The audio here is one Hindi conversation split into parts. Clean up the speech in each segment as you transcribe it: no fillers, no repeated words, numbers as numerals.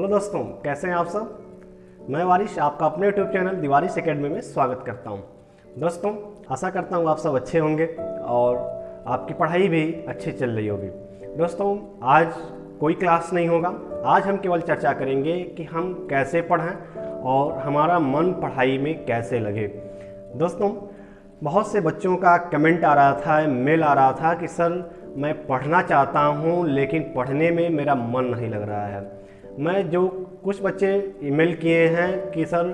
हेलो दोस्तों, कैसे हैं आप सब। मैं वारिश आपका अपने यूट्यूब चैनल दिवारिश एकेडमी में स्वागत करता हूं। दोस्तों, आशा करता हूं आप सब अच्छे होंगे और आपकी पढ़ाई भी अच्छी चल रही होगी। दोस्तों, आज कोई क्लास नहीं होगा। आज हम केवल चर्चा करेंगे कि हम कैसे पढ़ें और हमारा मन पढ़ाई में कैसे लगे। दोस्तों, बहुत से बच्चों का कमेंट आ रहा था, मेल आ रहा था कि सर मैं पढ़ना चाहता हूं लेकिन पढ़ने में मेरा मन नहीं लग रहा है। मैं जो कुछ बच्चे ईमेल किए हैं कि सर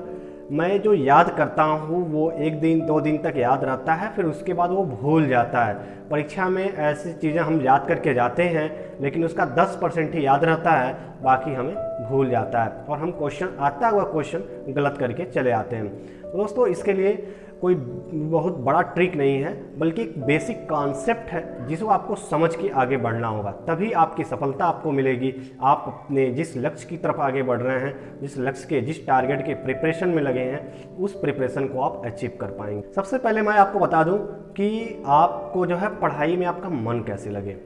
मैं जो याद करता हूँ वो 1 दिन 2 दिन तक याद रहता है, फिर उसके बाद वो भूल जाता है। परीक्षा में ऐसी चीज़ें हम याद करके जाते हैं लेकिन उसका 10% ही याद रहता है, बाकी हमें भूल जाता है और हम क्वेश्चन आता हुआ क्वेश्चन गलत करके चले आते हैं। तो दोस्तों, इसके लिए कोई बहुत बड़ा ट्रिक नहीं है, बल्कि एक बेसिक कॉन्सेप्ट है जिसको आपको समझ के आगे बढ़ना होगा, तभी आपकी सफलता आपको मिलेगी। आप अपने जिस लक्ष्य की तरफ आगे बढ़ रहे हैं, जिस टारगेट के प्रिपरेशन में लगे हैं, उस प्रिपरेशन को आप अचीव कर पाएंगे। सबसे पहले मैं आपको बता दूं कि आपको जो है पढ़ाई में आपका मन कैसे लगे।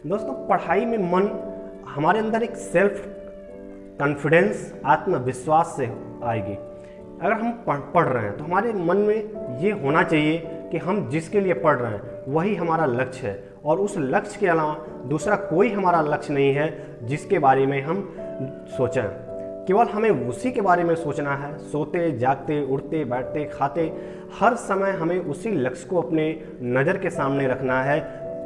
दोस्तों, पढ़ाई में मन हमारे अंदर एक सेल्फ कॉन्फिडेंस, आत्मविश्वास से आएगी। अगर हम पढ़ रहे हैं तो हमारे मन में ये होना चाहिए कि हम जिसके लिए पढ़ रहे हैं वही हमारा लक्ष्य है और उस लक्ष्य के अलावा दूसरा कोई हमारा लक्ष्य नहीं है जिसके बारे में हम सोचें। केवल हमें उसी के बारे में सोचना है। सोते जागते उठते बैठते खाते हर समय हमें उसी लक्ष्य को अपने नज़र के सामने रखना है,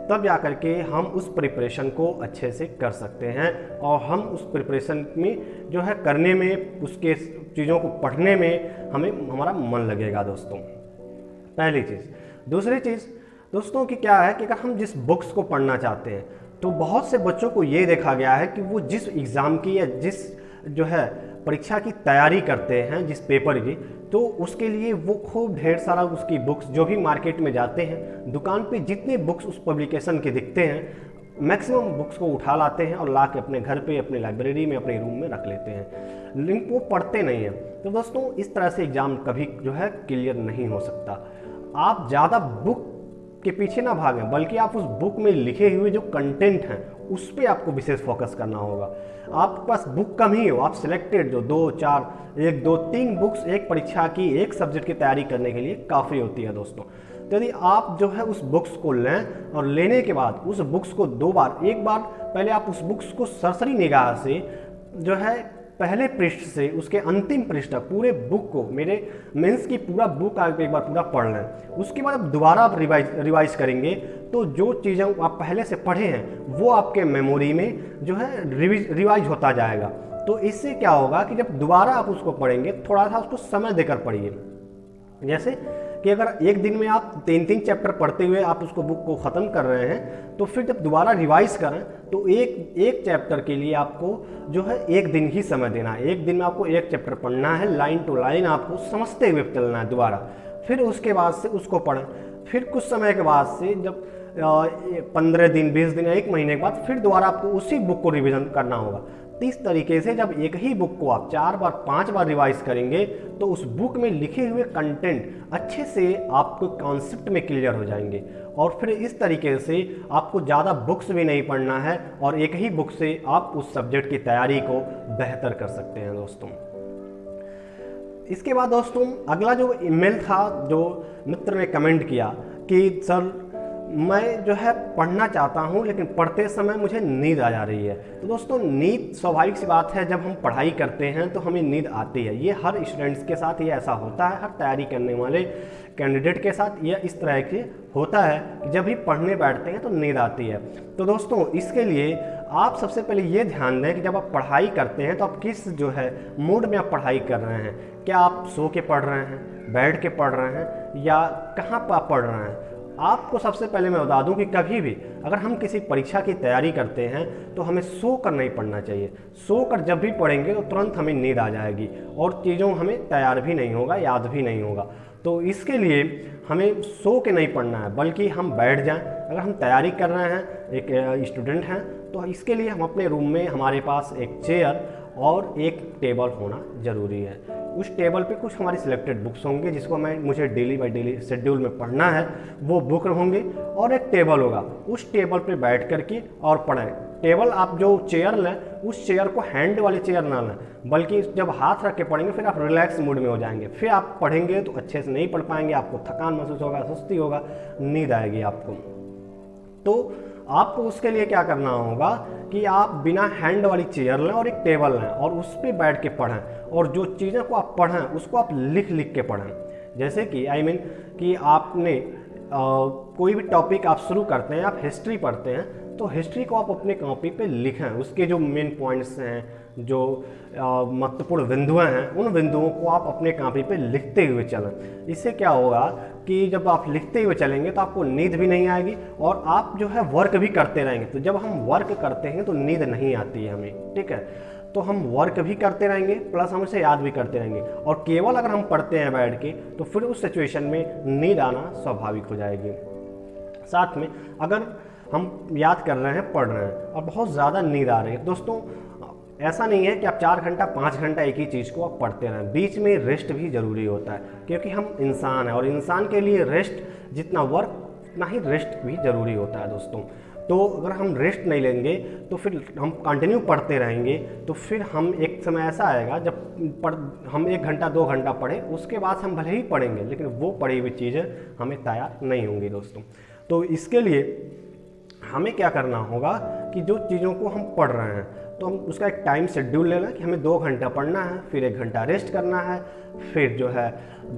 तब जा कर के हम उस प्रिपरेशन को अच्छे से कर सकते हैं और हम उस प्रिपरेशन में जो है करने में, उसके चीज़ों को पढ़ने में हमारा मन लगेगा। दोस्तों, पहली चीज़। दूसरी चीज़ दोस्तों कि क्या है कि अगर हम जिस बुक्स को पढ़ना चाहते हैं तो बहुत से बच्चों को ये देखा गया है कि वो जिस एग्ज़ाम की या जिस जो है परीक्षा की तैयारी करते हैं, जिस पेपर की, तो उसके लिए वो खूब ढेर सारा उसकी बुक्स, जो भी मार्केट में जाते हैं दुकान पे जितने बुक्स उस पब्लिकेशन के दिखते हैं, मैक्सिमम बुक्स को उठा लाते हैं और ला के अपने घर पे, अपने लाइब्रेरी में, अपने रूम में रख लेते हैं, लेकिन वो पढ़ते नहीं हैं। तो दोस्तों, इस तरह से एग्ज़ाम कभी जो है क्लियर नहीं हो सकता। आप ज़्यादा बुक के पीछे ना भागें, बल्कि आप उस बुक में लिखे हुए जो कंटेंट हैं उस पर आपको विशेष फोकस करना होगा। आपके पास बुक कम ही हो, आप सिलेक्टेड जो 2 4 1 2 3 बुक्स एक परीक्षा की, एक सब्जेक्ट की तैयारी करने के लिए काफ़ी होती है। दोस्तों, तो यदि आप जो है उस बुक्स को लें और लेने के बाद उस बुक्स को 2 बार, एक बार पहले आप उस बुक्स को सरसरी निगाह से जो है पहले पृष्ठ से उसके अंतिम पृष्ठ तक पूरे बुक को, मेरे मेंस की पूरा बुक आप एक बार पूरा पढ़ लें। उसके बाद आप दोबारा आप रिवाइज करेंगे तो जो चीज़ें आप पहले से पढ़े हैं वो आपके मेमोरी में जो है रिवाइज होता जाएगा। तो इससे क्या होगा कि जब दोबारा आप उसको पढ़ेंगे, थोड़ा सा उसको समय देकर पढ़िए। जैसे कि अगर एक दिन में आप 3 चैप्टर पढ़ते हुए आप उसको बुक को ख़त्म कर रहे हैं, तो फिर जब दोबारा रिवाइज करें तो एक चैप्टर के लिए आपको जो है 1 दिन ही समय देना है। 1 दिन में आपको 1 चैप्टर पढ़ना है, लाइन टू लाइन आपको समझते हुए चलना है दोबारा। फिर उसके बाद से उसको पढ़ें। फिर कुछ समय के बाद से जब 15 दिन 20 दिन या 1 महीने के बाद फिर दोबारा आपको उसी बुक को रिविज़न करना होगा। तो इस तरीके से जब एक ही बुक को आप 4 बार 5 बार रिवाइज करेंगे तो उस बुक में लिखे हुए कंटेंट अच्छे से आपको कॉन्सेप्ट में क्लियर हो जाएंगे और फिर इस तरीके से आपको ज़्यादा बुक्स भी नहीं पढ़ना है और एक ही बुक से आप उस सब्जेक्ट की तैयारी को बेहतर कर सकते हैं। दोस्तों, इसके बाद दोस्तों अगला जो ईमेल था, जो मित्र ने कमेंट किया कि सर मैं जो है पढ़ना चाहता हूँ लेकिन पढ़ते समय मुझे नींद आ जा रही है। तो दोस्तों, नींद स्वाभाविक सी बात है, जब हम पढ़ाई करते हैं तो हमें नींद आती है। ये हर स्टूडेंट्स के साथ ये ऐसा होता है, हर तैयारी करने वाले कैंडिडेट के साथ ये इस तरह के होता है कि जब भी पढ़ने बैठते हैं तो नींद आती है। तो दोस्तों, इसके लिए आप सबसे पहले ये ध्यान दें कि जब आप पढ़ाई करते हैं तो आप किस जो है मूड में आप पढ़ाई कर रहे हैं। क्या आप सो के पढ़ रहे हैं, बैठ के पढ़ रहे हैं या कहाँ पर आप पढ़ रहे हैं। आपको सबसे पहले मैं बता दूं कि कभी भी अगर हम किसी परीक्षा की तैयारी करते हैं तो हमें सो कर नहीं पढ़ना चाहिए। सो कर जब भी पढ़ेंगे तो तुरंत हमें नींद आ जाएगी और चीज़ों हमें तैयार भी नहीं होगा, याद भी नहीं होगा। तो इसके लिए हमें सो के नहीं पढ़ना है, बल्कि हम बैठ जाएं। अगर हम तैयारी कर रहे हैं, एक स्टूडेंट हैं, तो इसके लिए हम अपने रूम में हमारे पास एक चेयर और एक टेबल होना ज़रूरी है। उस टेबल पे कुछ हमारी सिलेक्टेड बुक्स होंगे जिसको मुझे डेली बाय डेली शेड्यूल में पढ़ना है, वो बुक होंगे, और एक टेबल होगा, उस टेबल पे बैठ करके और पढ़ें। टेबल आप जो चेयर लें उस चेयर को हैंड वाली चेयर ना लें, बल्कि जब हाथ रख के पढ़ेंगे फिर आप रिलैक्स मूड में हो जाएंगे, फिर आप पढ़ेंगे तो अच्छे से नहीं पढ़ पाएंगे, आपको थकान महसूस होगा, सुस्ती होगा, नींद आएगी आपको। तो आपको उसके लिए क्या करना होगा कि आप बिना हैंड वाली चेयर लें और एक टेबल लें और उस पर बैठ के पढ़ें, और जो चीज़ें को आप पढ़ें उसको आप लिख लिख के पढ़ें। जैसे कि कि आपने कोई भी टॉपिक आप शुरू करते हैं, आप हिस्ट्री पढ़ते हैं तो हिस्ट्री को आप अपने कॉपी पे लिखें, उसके जो मेन पॉइंट्स हैं, जो महत्वपूर्ण बिंदुएं हैं, उन बिंदुओं को आप अपने कॉपी पे लिखते हुए चलें। इससे क्या होगा कि जब आप लिखते हुए चलेंगे तो आपको नींद भी नहीं आएगी और आप जो है वर्क भी करते रहेंगे। तो जब हम वर्क करते हैं तो नींद नहीं आती है हमें, ठीक है। तो हम वर्क भी करते रहेंगे प्लस हम इसे याद भी करते रहेंगे, और केवल अगर हम पढ़ते हैं बैठ के तो फिर उस सिचुएशन में नींद आना स्वाभाविक हो जाएगी। साथ में अगर हम याद कर रहे हैं, पढ़ रहे हैं और बहुत ज़्यादा नींद आ रही है, दोस्तों ऐसा नहीं है कि आप 4 घंटा 5 घंटा एक ही चीज़ को आप पढ़ते रहें, बीच में रेस्ट भी ज़रूरी होता है, क्योंकि हम इंसान हैं और इंसान के लिए रेस्ट जितना वर्क उतना ही रेस्ट भी ज़रूरी होता है दोस्तों। तो अगर हम रेस्ट नहीं लेंगे तो फिर हम कंटिन्यू पढ़ते रहेंगे, तो फिर हम एक समय ऐसा आएगा जब हम 1 घंटा 2 घंटा पढ़ें, उसके बाद हम भले ही पढ़ेंगे लेकिन वो पढ़ी हुई चीज़ें हमें तैयार नहीं होंगी दोस्तों। तो इसके लिए हमें क्या करना होगा कि जो चीज़ों को हम पढ़ रहे हैं तो हम उसका एक टाइम शेड्यूल लेना कि हमें 2 घंटा पढ़ना है, फिर 1 घंटा रेस्ट करना है, फिर जो है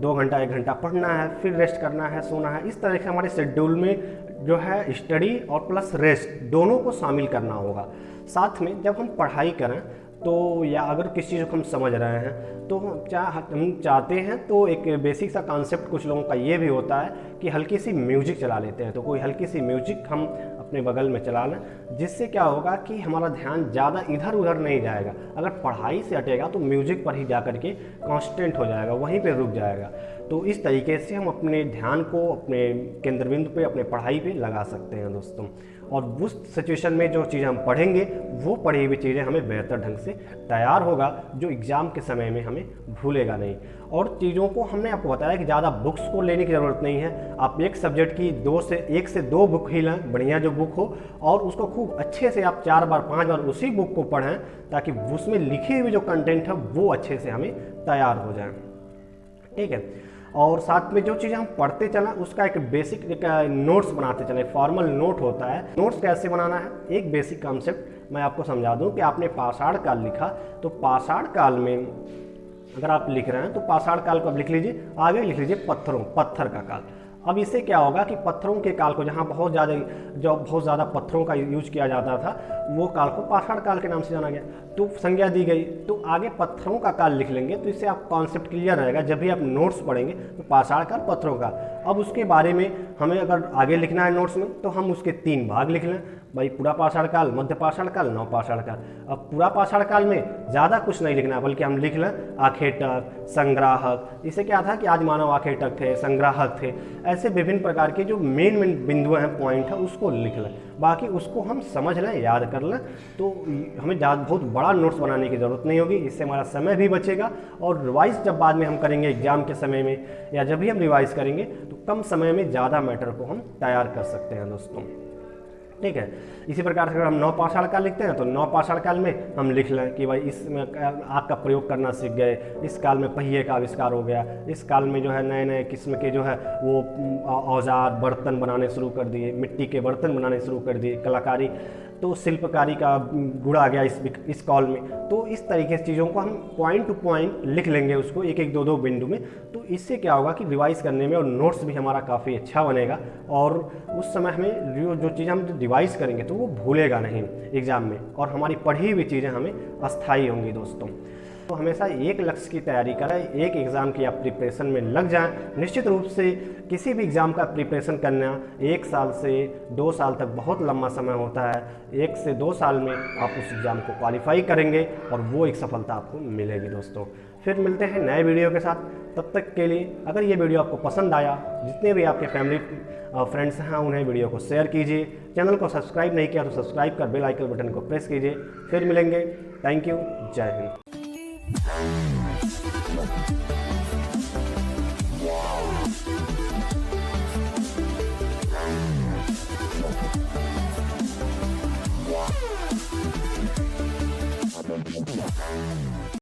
2 घंटा 1 घंटा पढ़ना है, फिर रेस्ट करना है, सोना है। इस तरह से हमारे शेड्यूल में जो है स्टडी और प्लस रेस्ट दोनों को शामिल करना होगा। साथ में जब हम पढ़ाई करें तो या अगर किसी चीज़ को हम समझ रहे हैं तो हम चाहते हैं तो एक बेसिक सा कॉन्सेप्ट कुछ लोगों का ये भी होता है कि हल्की सी म्यूजिक चला लेते हैं। तो कोई हल्की सी म्यूजिक हम अपने बगल में चला लें, जिससे क्या होगा कि हमारा ध्यान ज़्यादा इधर उधर नहीं जाएगा। अगर पढ़ाई से हटेगा तो म्यूजिक पर ही जा कर के कॉन्स्टेंट हो जाएगा, वहीं पर रुक जाएगा। तो इस तरीके से हम अपने ध्यान को अपने केंद्र बिंदु पे, अपने पढ़ाई पे लगा सकते हैं दोस्तों। और उस सिचुएशन में जो चीज़ें हम पढ़ेंगे वो पढ़ी हुई चीज़ें हमें बेहतर ढंग से तैयार होगा, जो एग्ज़ाम के समय में हमें भूलेगा नहीं। और चीज़ों को हमने आपको बताया कि ज़्यादा बुक्स को लेने की ज़रूरत नहीं है, आप एक सब्जेक्ट की 1 से 2 बुक ही लें, बढ़िया जो बुक हो, और उसको खूब अच्छे से आप 4 बार 5 बार उसी बुक को पढ़ें, ताकि उसमें लिखी हुई जो कंटेंट है वो अच्छे से हमें तैयार हो जाए, ठीक है। और साथ में जो चीज़ें हम पढ़ते चलें उसका एक बेसिक नोट्स बनाते चलें, फॉर्मल नोट होता है। नोट्स कैसे बनाना है, एक बेसिक कॉन्सेप्ट मैं आपको समझा दूं कि आपने पाषाण काल लिखा, तो पाषाण काल में अगर आप लिख रहे हैं तो पाषाण काल को आप लिख लीजिए, आगे लिख लीजिए पत्थर का काल। अब इससे क्या होगा कि पत्थरों के काल को, जहाँ बहुत ज़्यादा पत्थरों का यूज किया जाता था, वो काल को पाषाण काल के नाम से जाना गया, तो संज्ञा दी गई। तो आगे पत्थरों का काल लिख लेंगे तो इससे आप कॉन्सेप्ट क्लियर रहेगा। जब भी आप नोट्स पढ़ेंगे तो पाषाण काल, पत्थरों का। अब उसके बारे में हमें अगर आगे लिखना है नोट्स में तो हम उसके 3 भाग लिख लें, भाई पूरा पाषाण काल, मध्य पाषाण काल, नव पाषाण काल। अब पूरा पाषाण काल में ज़्यादा कुछ नहीं लिखना है, बल्कि हम लिख लें आखेटक, संग्राहक। इससे क्या था कि आज मानव आखेटक थे, संग्राहक थे, ऐसे विभिन्न प्रकार के जो मेन बिंदु हैं, पॉइंट है, उसको लिख लें। बाकी उसको हम समझ लें, याद कर लें, तो हमें बहुत बड़ा नोट्स बनाने की ज़रूरत नहीं होगी। इससे हमारा समय भी बचेगा, और रिवाइज जब बाद में हम करेंगे एग्जाम के समय में, या जब भी हम रिवाइज करेंगे तो कम समय में ज़्यादा मैटर को हम तैयार कर सकते हैं दोस्तों, ठीक है। इसी प्रकार से अगर हम 9 पाषाण काल लिखते हैं तो 9 पाषाण काल में हम लिख लें कि भाई इसमें आग का प्रयोग करना सीख गए, इस काल में पहिए का आविष्कार हो गया, इस काल में जो है नए नए किस्म के जो है वो औजार बर्तन बनाने शुरू कर दिए, मिट्टी के बर्तन बनाने शुरू कर दिए, कलाकारी, तो शिल्पकारी का गुण आ गया इस कॉल में। तो इस तरीके से चीज़ों को हम पॉइंट टू पॉइंट लिख लेंगे, उसको 1-1, 2-2 बिंदु में। तो इससे क्या होगा कि रिवाइज करने में और नोट्स भी हमारा काफ़ी अच्छा बनेगा, और उस समय हमें जो चीज़ें हम रिवाइज करेंगे तो वो भूलेगा नहीं एग्ज़ाम में, और हमारी पढ़ी हुई चीज़ें हमें अस्थायी होंगी दोस्तों। तो हमेशा एक लक्ष्य की तैयारी करें, एक एग्ज़ाम की आप प्रिपरेशन में लग जाएं। निश्चित रूप से किसी भी एग्ज़ाम का प्रिपरेशन करना 1 साल से 2 साल तक बहुत लंबा समय होता है। 1 से 2 साल में आप उस एग्ज़ाम को क्वालिफाई करेंगे और वो एक सफलता आपको मिलेगी दोस्तों। फिर मिलते हैं नए वीडियो के साथ, तब तक के लिए अगर ये वीडियो आपको पसंद आया, जितने भी आपके फैमिली फ्रेंड्स हैं उन्हें वीडियो को शेयर कीजिए। चैनल को सब्सक्राइब नहीं किया तो सब्सक्राइब कर बेल आइकन बटन को प्रेस कीजिए। फिर मिलेंगे, थैंक यू, जय हिंद। धन्यवाद।